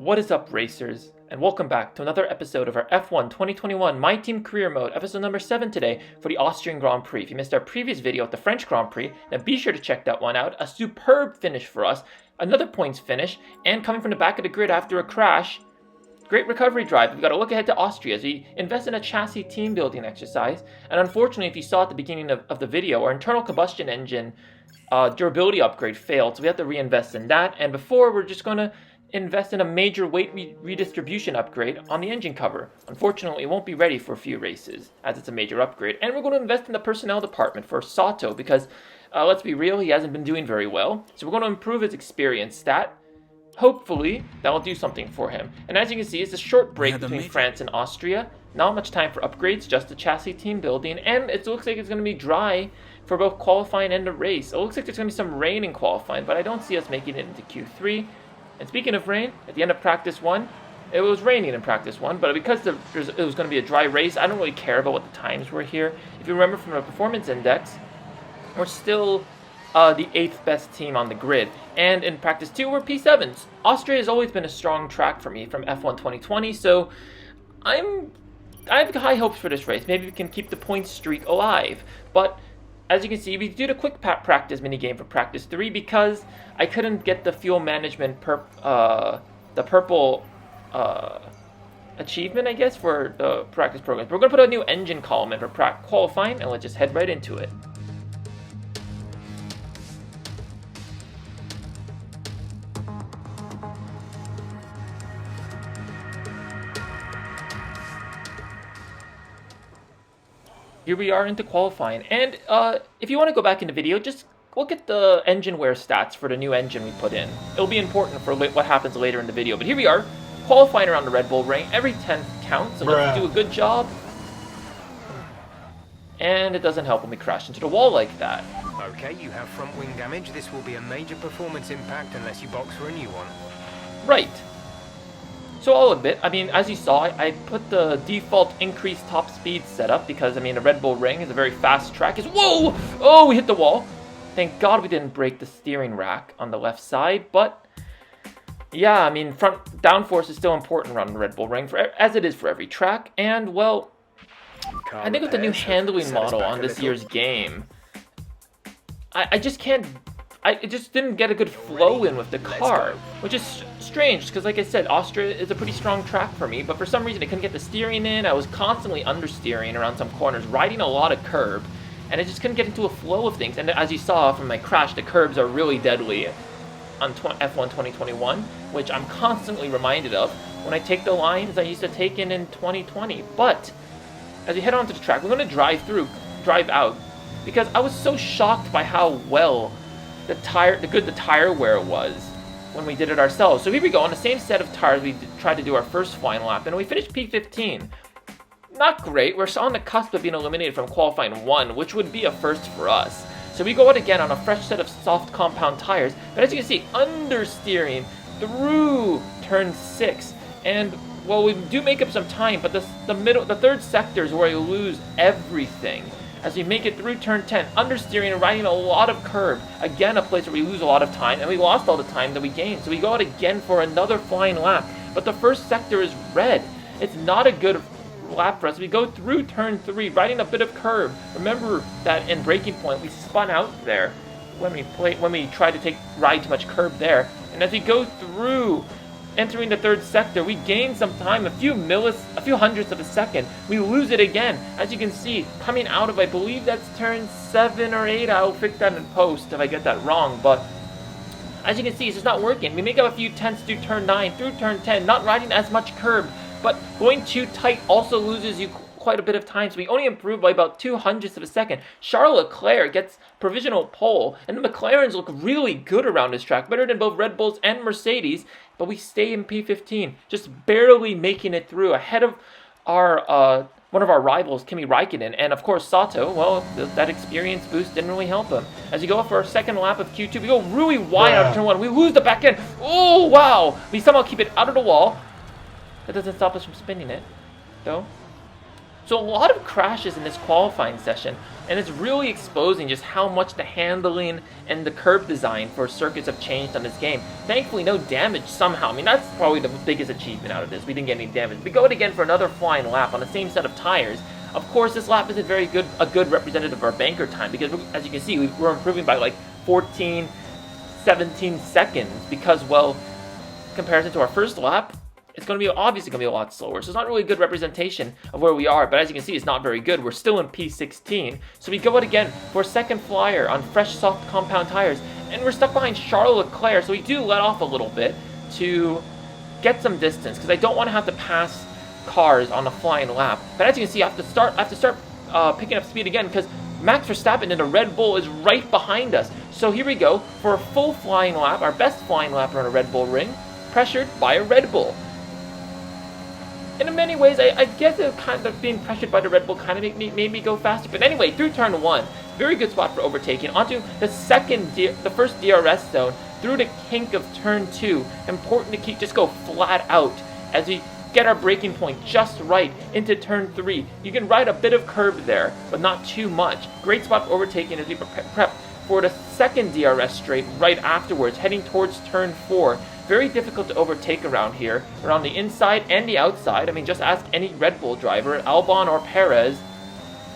What is up, racers, and welcome back to another episode of our F1 2021 My Team Career Mode, episode number 7 today for the Austrian Grand Prix. If you missed our previous video at the French Grand Prix, then be sure to check that one out. A superb finish for us, another points finish, and coming from the back of the grid after a crash. Great recovery drive. We've got to look ahead to Austria as we invest in a chassis team building exercise. And unfortunately, if you saw at the beginning of the video, our internal combustion engine durability upgrade failed, so we have to reinvest in that. And before, we're just going to invest in a major weight redistribution upgrade on the engine cover. Unfortunately, it won't be ready for a few races as it's a major upgrade. And we're going to invest in the personnel department for Sato because, let's be real, he hasn't been doing very well. So we're going to improve his experience stat. Hopefully, that will do something for him. And as you can see, it's a short break between France and Austria. Not much time for upgrades, just the chassis team building. And it looks like it's going to be dry for both qualifying and the race. It looks like there's going to be some rain in qualifying, but I don't see us making it into Q3. And speaking of rain, at the end of practice 1, it was raining in practice 1, but because it was going to be a dry race, I don't really care about what the times were here. If you remember from the performance index, we're still the 8th best team on the grid. And in practice 2, we're P7s. Austria has always been a strong track for me from F1 2020, so I have high hopes for this race. Maybe we can keep the point streak alive. But as you can see, we did a quick practice minigame for practice 3 because I couldn't get the fuel management, the purple achievement, I guess, for the practice programs. We're going to put a new engine column in for qualifying, and let's just head right into it. Here we are into qualifying, and if you want to go back in the video, just look at the engine wear stats for the new engine we put in. It'll be important for what happens later in the video, but here we are, qualifying around the Red Bull ring. Every 10th counts, so let's do a good job. And it doesn't help when we crash into the wall like that. Okay, you have front wing damage. This will be a major performance impact unless you box for a new one. Right. So I'll admit, I mean, as you saw, I put the default increased top speed setup because, I mean, the Red Bull ring is a very fast track. Whoa! Oh, we hit the wall. Thank God we didn't break the steering rack on the left side, but yeah, I mean, front downforce is still important around the Red Bull ring, as it is for every track. And, well, I think with the new handling model on this year's game, I just can't... I just didn't get a good flow in with the car, which is strange because, like I said, Austria is a pretty strong track for me, but for some reason I couldn't get the steering in. I was constantly understeering around some corners, riding a lot of curb, and I just couldn't get into a flow of things. And as you saw from my crash, the curbs are really deadly on F1 2021, which I'm constantly reminded of when I take the lines I used to take in 2020. But as we head onto the track, we're going to drive out, because I was so shocked by how well the tire wear was when we did it ourselves. So here we go, on the same set of tires we tried to do our first flying lap, and we finished P15. Not great. We're on the cusp of being eliminated from qualifying 1, which would be a first for us. So we go out again on a fresh set of soft compound tires, but as you can see, understeering through turn 6, and well, we do make up some time, but the third sector is where you lose everything. As we make it through turn 10, understeering and riding a lot of curb. Again, a place where we lose a lot of time, and we lost all the time that we gained. So we go out again for another flying lap. But the first sector is red. It's not a good lap for us. We go through turn 3, riding a bit of curb. Remember that in braking point, we spun out there when we tried to ride too much curb there. And as we go through, entering the third sector, we gain some time, a few hundredths of a second. We lose it again. As you can see, coming out of, I believe that's turn 7 or 8. I'll fix that in post if I get that wrong. But as you can see, it's just not working. We make up a few tenths through turn 9, through turn 10, not riding as much curb. But going too tight also loses you quite a bit of time, so we only improve by about 200ths of a second. Charles Leclerc gets provisional pole, and the McLarens look really good around this track, better than both Red Bulls and Mercedes, but we stay in P15, just barely making it through, ahead of our one of our rivals, Kimi Räikkönen, and of course Sato. Well, that experience boost didn't really help him. As you go up for our second lap of Q2, we go really wide out of turn 1, we lose the back end. Oh wow, we somehow keep it out of the wall. That doesn't stop us from spinning it, though. So a lot of crashes in this qualifying session, and it's really exposing just how much the handling and the curb design for circuits have changed on this game. Thankfully, no damage somehow. I mean, that's probably the biggest achievement out of this. We didn't get any damage. We go it again for another flying lap on the same set of tires. Of course, this lap isn't a good representative of our banker time, because as you can see, we're improving by like 14, 17 seconds, because, well, in comparison to our first lap, it's obviously going to be a lot slower. So it's not really a good representation of where we are, but as you can see, it's not very good. We're still in P16. So we go out again for a second flyer on fresh, soft compound tires, and we're stuck behind Charles Leclerc, so we do let off a little bit to get some distance, because I don't want to have to pass cars on a flying lap. But as you can see, I have to start picking up speed again, because Max Verstappen in a Red Bull is right behind us. So here we go for a full flying lap, our best flying lap on a Red Bull ring, pressured by a Red Bull. And in many ways, I guess it kind of being pressured by the Red Bull kind of made me go faster. But anyway, through turn 1, very good spot for overtaking. Onto the first DRS zone, through the kink of turn 2. Important to just go flat out as we get our braking point just right into turn 3. You can ride a bit of curb there, but not too much. Great spot for overtaking as we prep for the second DRS straight right afterwards, heading towards turn 4. Very difficult to overtake around here, around the inside and the outside. I mean, just ask any Red Bull driver, Albon or Perez,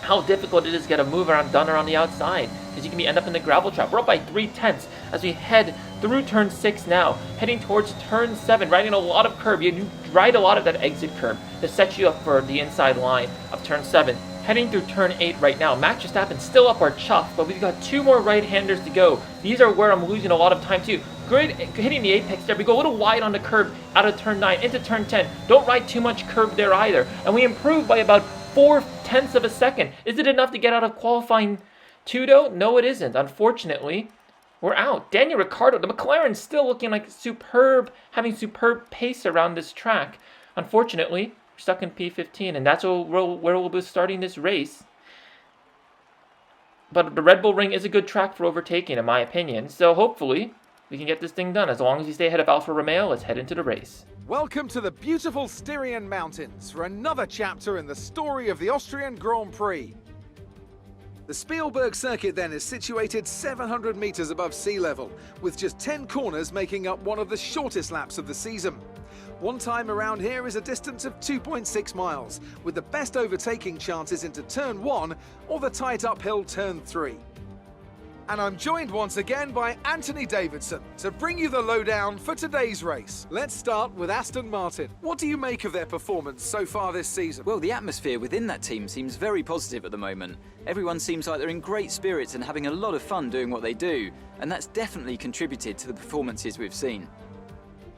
how difficult it is to get a move done around the outside, because you can end up in the gravel trap. We're up by 3/10 as we head through turn 6 now, heading towards turn 7, riding a lot of curb. You ride a lot of that exit curb to set you up for the inside line of turn 7. Heading through turn 8 right now. Max Verstappen still up our chuff, but we've got 2 more right-handers to go. These are where I'm losing a lot of time too. Great, hitting the apex there. We go a little wide on the curb out of turn 9 into turn 10. Don't ride too much curb there either. And we improve by about 0.4 of a second. Is it enough to get out of qualifying 2 though? No, it isn't. Unfortunately, we're out. Daniel Ricciardo, the McLaren's still looking like superb, having superb pace around this track. Unfortunately, we're stuck in P15, and that's where we'll be starting this race. But the Red Bull Ring is a good track for overtaking, in my opinion. So hopefully, we can get this thing done. As long as we stay ahead of Alfa Romeo, let's head into the race. Welcome to the beautiful Styrian Mountains for another chapter in the story of the Austrian Grand Prix. The Spielberg circuit then is situated 700 meters above sea level, with just 10 corners making up one of the shortest laps of the season. One time around here is a distance of 2.6 miles, with the best overtaking chances into turn 1 or the tight uphill turn 3. And I'm joined once again by Anthony Davidson to bring you the lowdown for today's race. Let's start with Aston Martin. What do you make of their performance so far this season? Well, the atmosphere within that team seems very positive at the moment. Everyone seems like they're in great spirits and having a lot of fun doing what they do, and that's definitely contributed to the performances we've seen.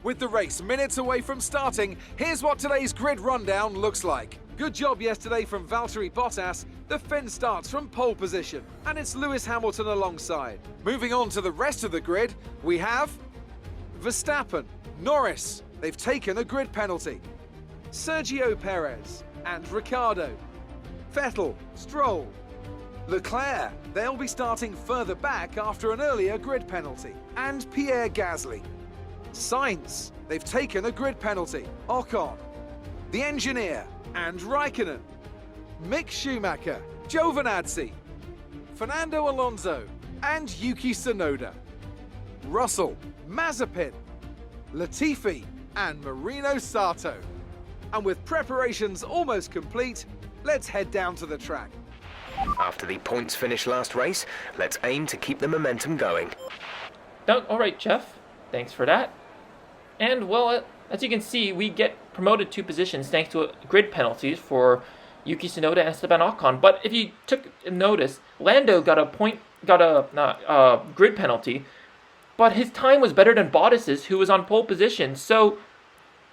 With the race minutes away from starting, here's what today's grid rundown looks like. Good job yesterday from Valtteri Bottas. The Finn starts from pole position, and it's Lewis Hamilton alongside. Moving on to the rest of the grid, we have Verstappen, Norris, they've taken a grid penalty, Sergio Perez and Ricciardo, Vettel, Stroll, Leclerc, they'll be starting further back after an earlier grid penalty, and Pierre Gasly. Sainz, they've taken a grid penalty, Ocon, the engineer, and Raikkonen, Mick Schumacher, Giovinazzi, Fernando Alonso, and Yuki Tsunoda, Russell, Mazepin, Latifi, and Marino Sato. And with preparations almost complete, let's head down to the track. After the points finish last race, let's aim to keep the momentum going. Alright, Jeff. Thanks for that. And, well, as you can see, we get promoted 2 positions thanks to grid penalties for Yuki Tsunoda and Esteban Ocon. But if you took notice, Lando got a grid penalty, but his time was better than Bottas's, who was on pole position. So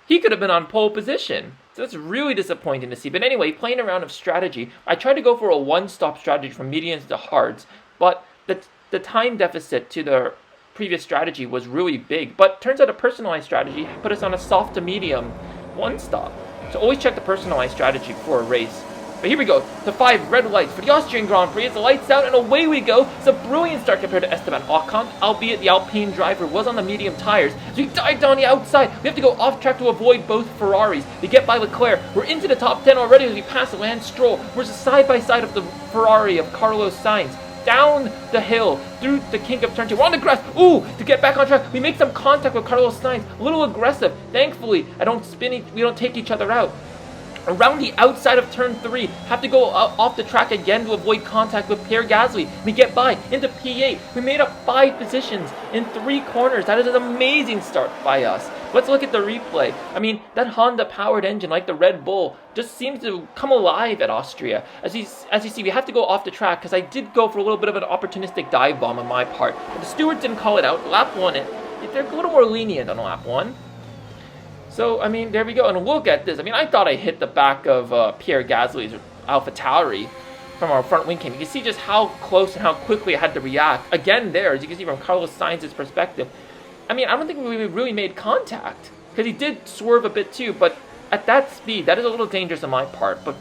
he could have been on pole position. So that's really disappointing to see. But anyway, playing around of strategy, I tried to go for a one-stop strategy from mediums to hards, but the time deficit to the previous strategy was really big, but turns out a personalized strategy put us on a soft to medium one stop. So always check the personalized strategy for a race But here we go. The 5 red lights for the Austrian Grand Prix. It's the lights out and away we go. It's a brilliant start compared to Esteban Ocon, albeit the Alpine driver was on the medium tires. So he dived down the outside. We have to go off track to avoid both Ferraris. We get by Leclerc. We're into the top 10 already as we pass Lance Stroll. We're side by side of the Ferrari of Carlos Sainz. Down the hill, through the kink of turn 2. We're on the grass. Ooh, to get back on track. We make some contact with Carlos Sainz. A little aggressive. Thankfully, we don't take each other out. Around the outside of turn 3, have to go off the track again to avoid contact with Pierre Gasly. We get by into P8. We made up 5 positions in 3 corners. That is an amazing start by us. Let's look at the replay. I mean, that Honda-powered engine, like the Red Bull, just seems to come alive at Austria. As you see, we have to go off the track because I did go for a little bit of an opportunistic dive bomb on my part. But the stewards didn't call it out. Lap 1, they're a little more lenient on lap 1. So, I mean, there we go. And look at this. I mean, I thought I hit the back of Pierre Gasly's AlphaTauri from our front wing cam. You can see just how close and how quickly I had to react. Again there, as you can see from Carlos Sainz's perspective. I mean, I don't think we really made contact. Because he did swerve a bit too. But at that speed, that is a little dangerous on my part. But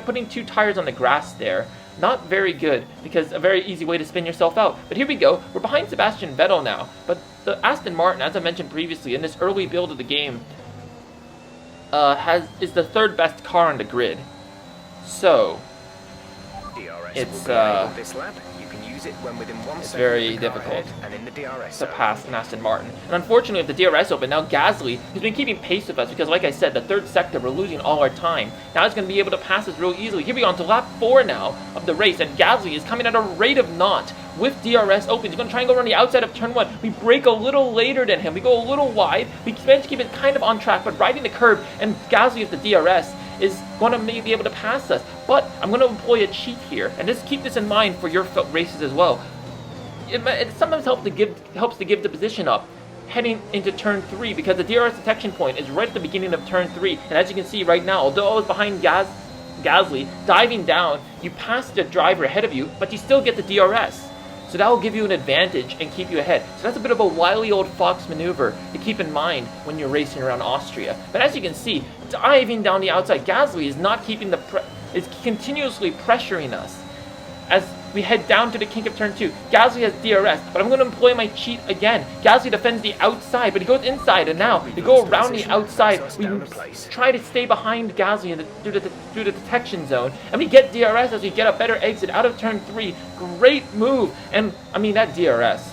putting 2 tires on the grass there, not very good. Because a very easy way to spin yourself out. But here we go. We're behind Sebastian Vettel now. But the Aston Martin, as I mentioned previously, in this early build of the game, is the 3rd best car on the grid. So it's very difficult to pass an Aston Martin. And unfortunately, with the DRS open, now Gasly has been keeping pace with us because, like I said, the 3rd sector, we're losing all our time. Now he's going to be able to pass us real easily. Here we go on to lap 4 now of the race, and Gasly is coming at a rate of knot with DRS open. He's going to try and go around the outside of turn 1. We brake a little later than him. We go a little wide. We manage to keep it kind of on track, but riding the curb, and Gasly with the DRS is going to maybe be able to pass us. But I'm going to employ a cheat here, and just keep this in mind for your races as well. It sometimes helps to give the position up heading into turn 3 because the DRS detection point is right at the beginning of turn 3. And as you can see right now, although I was behind Gasly, diving down, you pass the driver ahead of you, but you still get the DRS. So that will give you an advantage and keep you ahead. So that's a bit of a wily old fox maneuver to keep in mind when you're racing around Austria. But as you can see, diving down the outside, Gasly is not keeping is continuously pressuring us as we head down to the kink of turn 2. Gasly has DRS, but I'm going to employ my cheat again. Gasly defends the outside, but he goes inside, and now we go around the outside. We try to stay behind Gasly through the detection zone, and we get DRS as we get a better exit out of turn 3. Great move, and I mean, that DRS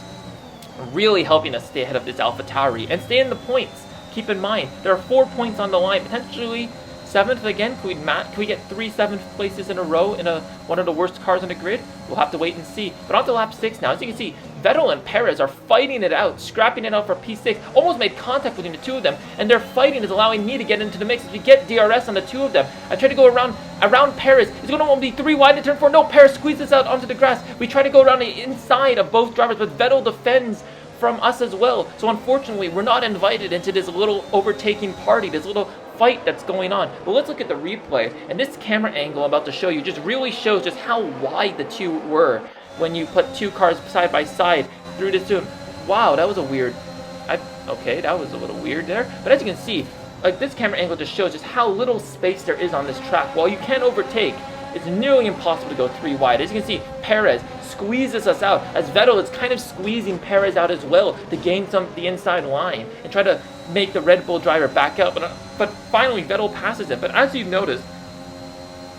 really helping us stay ahead of this AlphaTauri and stay in the points. Keep in mind, there are 4 points on the line, potentially 7th again. Can we get 3 7th places in a row in one of the worst cars on the grid? We'll have to wait and see. But on to lap 6 now. As you can see, Vettel and Perez are fighting it out, scrapping it out for P6. Almost made contact between the 2 of them, and their fighting is allowing me to get into the mix as we get DRS on the 2 of them. I try to go around Perez. He's going to be 3 wide in turn 4. No, Perez squeezes out onto the grass. We try to go around the inside of both drivers, but Vettel defends from us as well. So unfortunately, we're not invited into this little overtaking party, this little fight that's going on. But let's look at the replay, and this camera angle I'm about to show you just really shows just how wide the 2 were when you put 2 cars side by side through this zone. Wow, that was a weird, okay, that was a little weird there. But as you can see, like, this camera angle just shows just how little space there is on this track. While you can overtake, it's nearly impossible to go 3 wide. As you can see, Perez squeezes us out as Vettel is kind of squeezing Perez out as well to gain the inside line and try to make the Red Bull driver back up. But finally, Vettel passes him. But as you've noticed,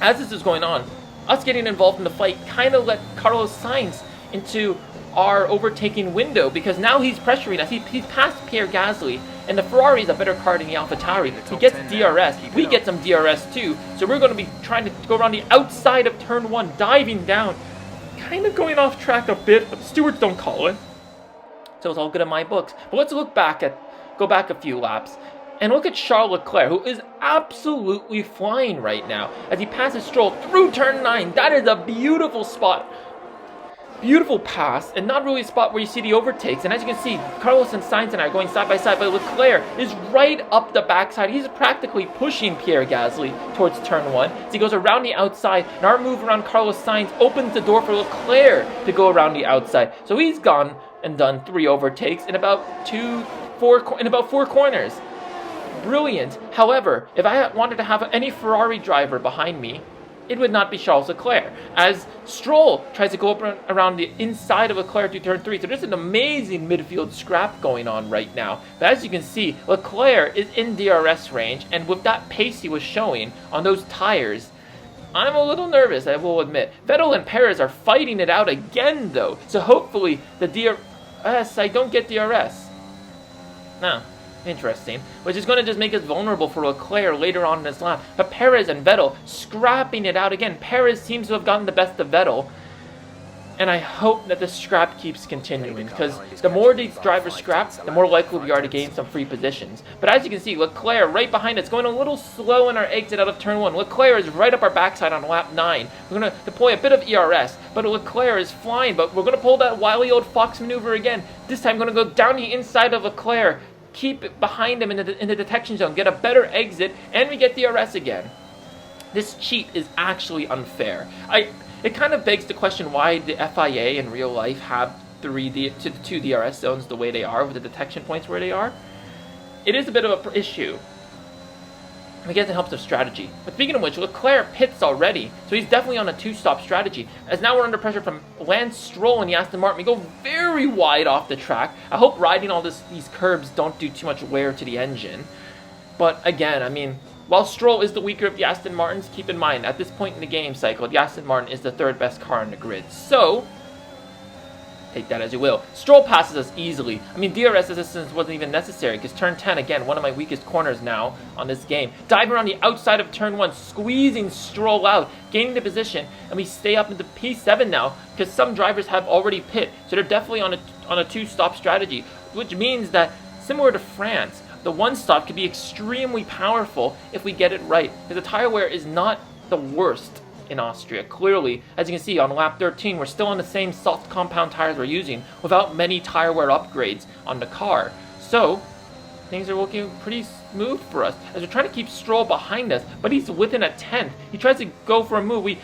as this is going on, us getting involved in the fight kind of let Carlos Sainz into our overtaking window because now he's pressuring us. He's past Pierre Gasly, and the Ferrari is a better car than the AlphaTauri. He gets DRS. We get some DRS too. So we're going to be trying to go around the outside of turn 1, diving down, kind of going off track a bit, but the stewards don't call it. So it's all good in my books. But let's go back a few laps and look at Charles Leclerc, who is absolutely flying right now as he passes Stroll through turn 9. That is a beautiful spot. Beautiful pass, and not really a spot where you see the overtakes. And as you can see, Carlos and Sainz and I are going side by side, but Leclerc is right up the backside. He's practically pushing Pierre Gasly towards turn 1. So he goes around the outside, and our move around Carlos Sainz opens the door for Leclerc to go around the outside. So he's gone and done 3 overtakes in about 4 corners. Brilliant. However, if I wanted to have any Ferrari driver behind me, it would not be Charles Leclerc, as Stroll tries to go up around the inside of Leclerc to turn 3. So there's an amazing midfield scrap going on right now. But as you can see, Leclerc is in DRS range, and with that pace he was showing on those tires, I'm a little nervous, I will admit. Vettel and Perez are fighting it out again, though. So hopefully the DRS, I don't get DRS. No. Interesting. Which is going to just make us vulnerable for Leclerc later on in this lap. But Perez and Vettel scrapping it out again. Perez seems to have gotten the best of Vettel. And I hope that the scrap keeps continuing, because the more these drivers scrap, the more likely we are to gain some free positions. But as you can see, Leclerc right behind us, going a little slow in our exit out of turn 1. Leclerc is right up our backside on lap 9. We're going to deploy a bit of ERS, but Leclerc is flying. But we're going to pull that wily old fox maneuver again. This time, going to go down the inside of Leclerc, keep it behind him in the detection zone, get a better exit, and we get DRS again. This cheat is actually unfair. It kind of begs the question why the FIA in real life have two DRS zones the way they are, with the detection points where they are. It is a bit of an issue. I guess it helps with strategy. But speaking of which, Leclerc pits already, so he's definitely on a 2-stop strategy. As now we're under pressure from Lance Stroll and the Aston Martin. We go very wide off the track. I hope riding all these curbs don't do too much wear to the engine. But again, I mean, while Stroll is the weaker of the Aston Martins, keep in mind, at this point in the game cycle, the Aston Martin is the 3rd best car on the grid. So, take that as you will. Stroll passes us easily. I mean, DRS assistance wasn't even necessary, because turn 10, again, one of my weakest corners now on this game. Diving around the outside of turn 1, squeezing Stroll out, gaining the position, and we stay up into P7 now, because some drivers have already pit, so they're definitely on a 2-stop strategy, which means that, similar to France, the 1-stop could be extremely powerful if we get it right, because the tire wear is not the worst in Austria. Clearly, as you can see, on lap 13, we're still on the same soft compound tires we're using, without many tire wear upgrades on the car. So, things are looking pretty smooth for us, as we're trying to keep Stroll behind us, but he's within a 10th. He tries to go for a move. We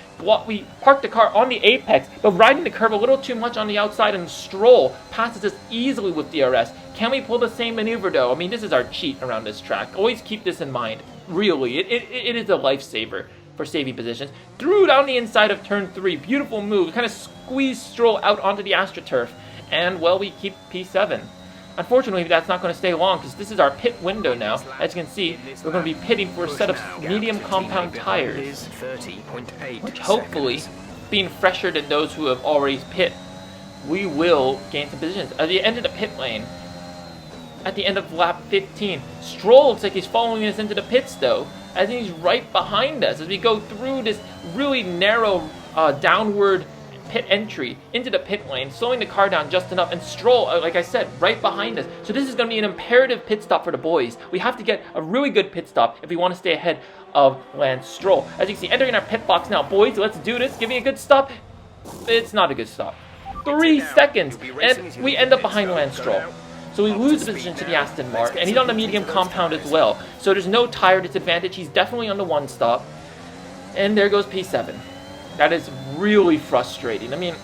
park the car on the apex, but riding the curb a little too much on the outside, and Stroll passes us easily with DRS. Can we pull the same maneuver, though? I mean, this is our cheat around this track. Always keep this in mind. Really, it is a lifesaver for saving positions. Threw down the inside of turn 3. Beautiful move. Kind of squeezed Stroll out onto the AstroTurf. And, well, we keep P7. Unfortunately, that's not going to stay long, because this is our pit window now. As you can see, we're going to be pitting for a set of medium compound tires, which hopefully, being fresher than those who have already pit, we will gain some positions. At the end of the pit lane, at the end of lap 15, Stroll looks like he's following us into the pits, though, as he's right behind us as we go through this really narrow downward pit entry into the pit lane, slowing the car down just enough, and Stroll, like I said, right behind us. So this is going to be an imperative pit stop for the boys. We have to get a really good pit stop if we want to stay ahead of Lance Stroll. As you can see, entering our pit box now. Boys, let's do this. Give me a good stop. It's not a good stop. 3 seconds, and we end up behind Lance Stroll. So we lose the position to the Aston Martin, and he's on the medium compound as well. So there's no tire disadvantage. He's definitely on the 1-stop. And there goes P7. That is really frustrating. I mean,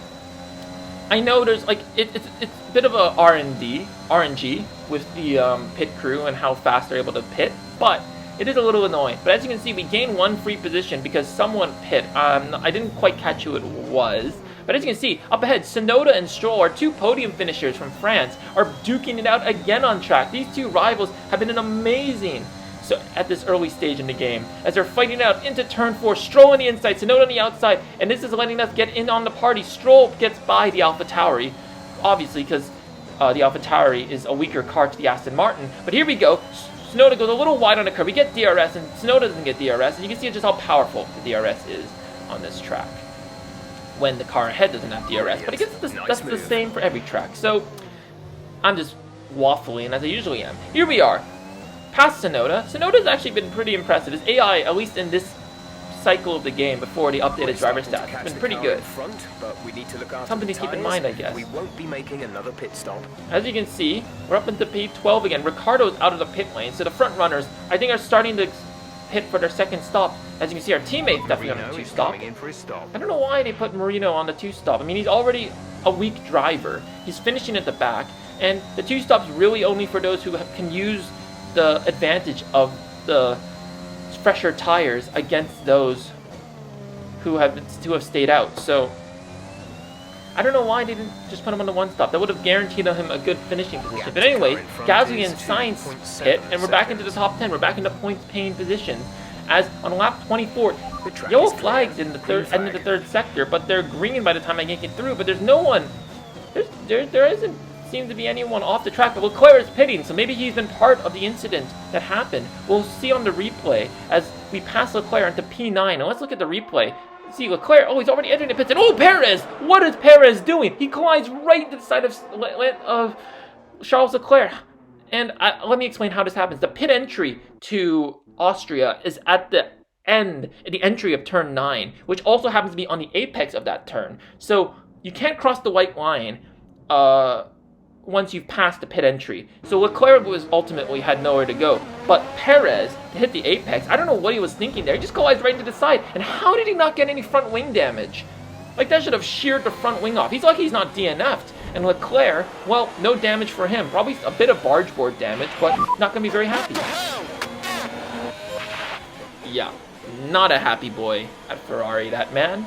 I know there's like it's a bit of a RNG with the pit crew and how fast they're able to pit, but it is a little annoying. But as you can see, we gain 1 free position because someone pit. I didn't quite catch who it was. But as you can see, up ahead, Tsunoda and Stroll, our 2 podium finishers from France, are duking it out again on track. These 2 rivals have been amazing at this early stage in the game, as they're fighting out into turn 4. Stroll on the inside, Tsunoda on the outside, and this is letting us get in on the party. Stroll gets by the AlphaTauri, obviously because the AlphaTauri is a weaker car to the Aston Martin. But here we go. Tsunoda goes a little wide on the curve. We get DRS, and Tsunoda doesn't get DRS, and you can see just how powerful the DRS is on this track when the car ahead doesn't have DRS. But I guess that's the same for every track. So I'm just waffling, as I usually am. Here we are. Past Tsunoda. Tsunoda's actually been pretty impressive. His AI, at least in this cycle of the game before the updated driver stats, has been pretty good. Something to keep in mind, I guess. We won't be making another pit stop. As you can see, we're up into P12 again. Ricciardo's out of the pit lane, so the front runners, I think, are starting to pit for their 2nd stop. As you can see, our teammate's definitely on the 2-stop. I don't know why they put Marino on the 2-stop. I mean, he's already a weak driver. He's finishing at the back, and the 2-stop's really only for those who can use the advantage of the fresher tires against those who have stayed out. So I don't know why they didn't just put him on the one stop. That would have guaranteed him a good finishing position. But anyway, Gasly and Sainz hit, and we're back into the top 10. We're back into points-paying positions. As on lap 24, yellow flags in the end of the third sector, but they're green by the time I get through. But there's no one. There isn't seem to be anyone off the track. But Leclerc is pitting, so maybe he's been part of the incident that happened. We'll see on the replay as we pass Leclerc into P9. And let's look at the replay. See Leclerc. Oh, he's already entering the pits. And oh, Perez! What is Perez doing? He collides right to the side of Charles Leclerc. And let me explain how this happens. The pit entry to Austria is at the entry of turn 9, which also happens to be on the apex of that turn. So you can't cross the white line once you've passed the pit entry. So Leclerc ultimately had nowhere to go. But Perez, to hit the apex, I don't know what he was thinking there. He just collides right to the side. And how did he not get any front wing damage? Like, that should have sheared the front wing off. He's lucky he's not DNF'd. And Leclerc, well, no damage for him. Probably a bit of barge board damage, but not going to be very happy. Yeah, not a happy boy at Ferrari, that man.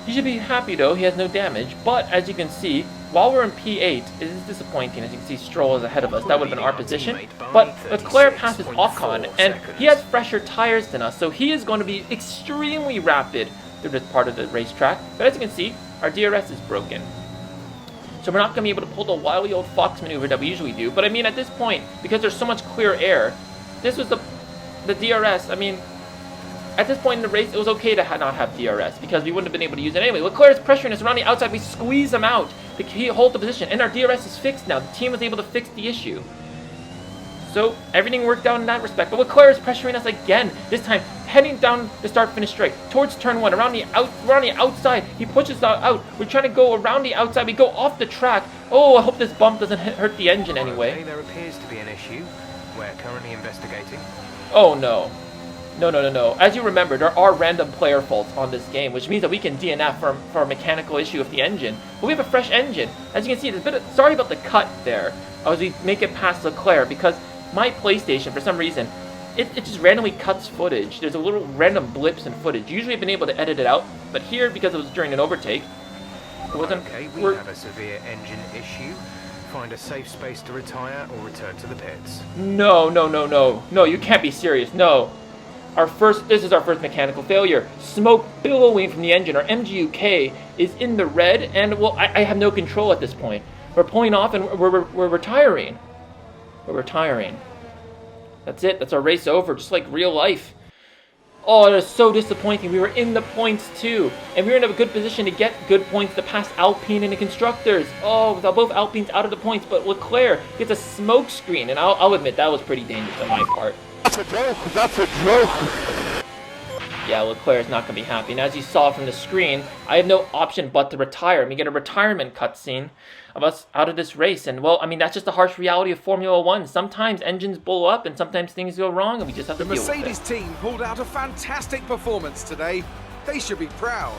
He should be happy, though. He has no damage. But, as you can see, while we're in P8, it is disappointing. As you can see, Stroll is ahead of us. That would have been our position. But Leclerc passes Ocon, and he has fresher tires than us, so he is going to be extremely rapid through this part of the racetrack. But as you can see, our DRS is broken. So we're not going to be able to pull the wily old fox maneuver that we usually do. But I mean, at this point, because there's so much clear air, this was the DRS. I mean, at this point in the race, it was okay to not have DRS because we wouldn't have been able to use it anyway. Leclerc is pressuring us around the outside. We squeeze him out to hold the position. And our DRS is fixed now. The team was able to fix the issue. So everything worked out in that respect. But Leclerc is pressuring us again. This time, heading down the start-finish straight towards turn 1. We're on the outside. He pushes us out. We're trying to go around the outside. We go off the track. Oh, I hope this bump doesn't hurt the engine anyway. Okay, there appears to be an issue. We're currently investigating. Oh, no. No. As you remember, there are random player faults on this game, which means that we can DNF for a mechanical issue with the engine. But we have a fresh engine. As you can see, there's a bit of, sorry about the cut there as we make it past Leclerc, because my PlayStation, for some reason, it just randomly cuts footage. There's a little random blips in footage. Usually I've been able to edit it out, but here, because it was during an overtake, it wasn't... Okay, we have a severe engine issue. Find a safe space to retire or return to the pits. No, you can't be serious, no. This is our first mechanical failure. Smoke billowing from the engine. Our MGUK is in the red, and well, I have no control at this point. We're pulling off, and we're retiring. We're retiring. That's it. That's our race over, just like real life. Oh, it is so disappointing. We were in the points too, and we were in a good position to get good points to pass Alpine and the constructors. Oh, with both Alpines out of the points, but Leclerc gets a smoke screen, and I'll admit that was pretty dangerous on my part. That's a joke. Yeah, Leclerc is not going to be happy. And as you saw from the screen, I have no option but to retire. And we get a retirement cutscene of us out of this race. And, well, I mean, that's just the harsh reality of Formula 1. Sometimes engines blow up and sometimes things go wrong, and we just have to deal with it. The Mercedes team pulled out a fantastic performance today. They should be proud.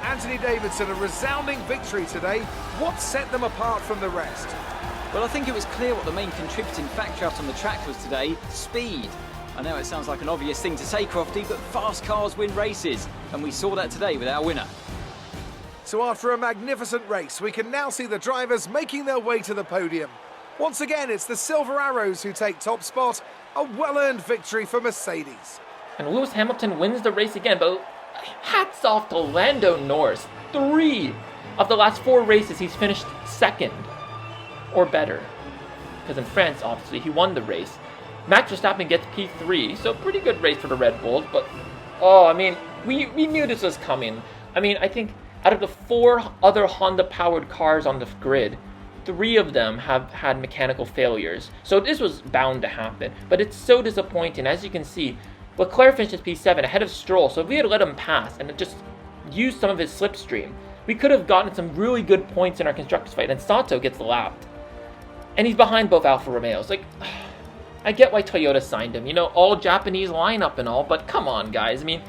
Anthony Davidson, a resounding victory today. What set them apart from the rest? Well, I think it was clear what the main contributing factor out on the track was today: speed. I know it sounds like an obvious thing to say, Crofty, but fast cars win races, and we saw that today with our winner. So after a magnificent race, we can now see the drivers making their way to the podium. Once again, it's the Silver Arrows who take top spot, a well-earned victory for Mercedes. And Lewis Hamilton wins the race again, but hats off to Lando Norris. 3 of the last 4 races he's finished second or better, because in France, obviously, he won the race. Max Verstappen gets P3, so pretty good race for the Red Bulls, but, oh, I mean, we knew this was coming. I mean, I think out of the 4 other Honda-powered cars on the grid, 3 of them have had mechanical failures, so this was bound to happen. But it's so disappointing. As you can see, Leclerc finishes P7 ahead of Stroll, so if we had let him pass and just used some of his slipstream, we could have gotten some really good points in our constructors fight, and Sato gets lapped. And he's behind both Alfa Romeos. Like, I get why Toyota signed him, you know, all Japanese lineup and all, but come on, guys. I mean,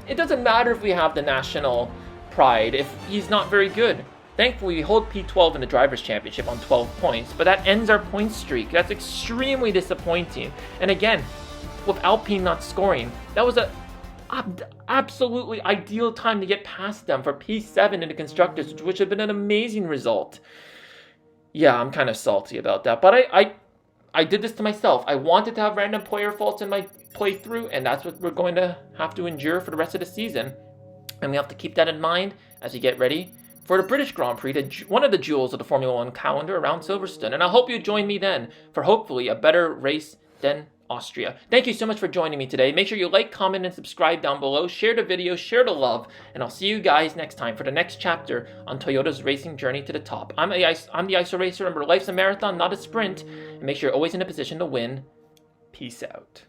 it doesn't matter if we have the national pride if he's not very good. Thankfully, we hold P12 in the Drivers' Championship on 12 points, but that ends our point streak. That's extremely disappointing. And again, with Alpine not scoring, that was a absolutely ideal time to get past them for P7 in the Constructors, which would have been an amazing result. Yeah, I'm kind of salty about that, but I did this to myself. I wanted to have random player faults in my playthrough, and that's what we're going to have to endure for the rest of the season. And we have to keep that in mind as we get ready for the British Grand Prix, one of the jewels of the Formula One calendar around Silverstone. And I hope you join me then for hopefully a better race than Austria. Thank you so much for joining me today. Make sure you like, comment, and subscribe down below. Share the video, share the love, and I'll see you guys next time for the next chapter on Toyota's racing journey to the top. I'm the ISO Racer. Remember, life's a marathon, not a sprint. And make sure you're always in a position to win. Peace out.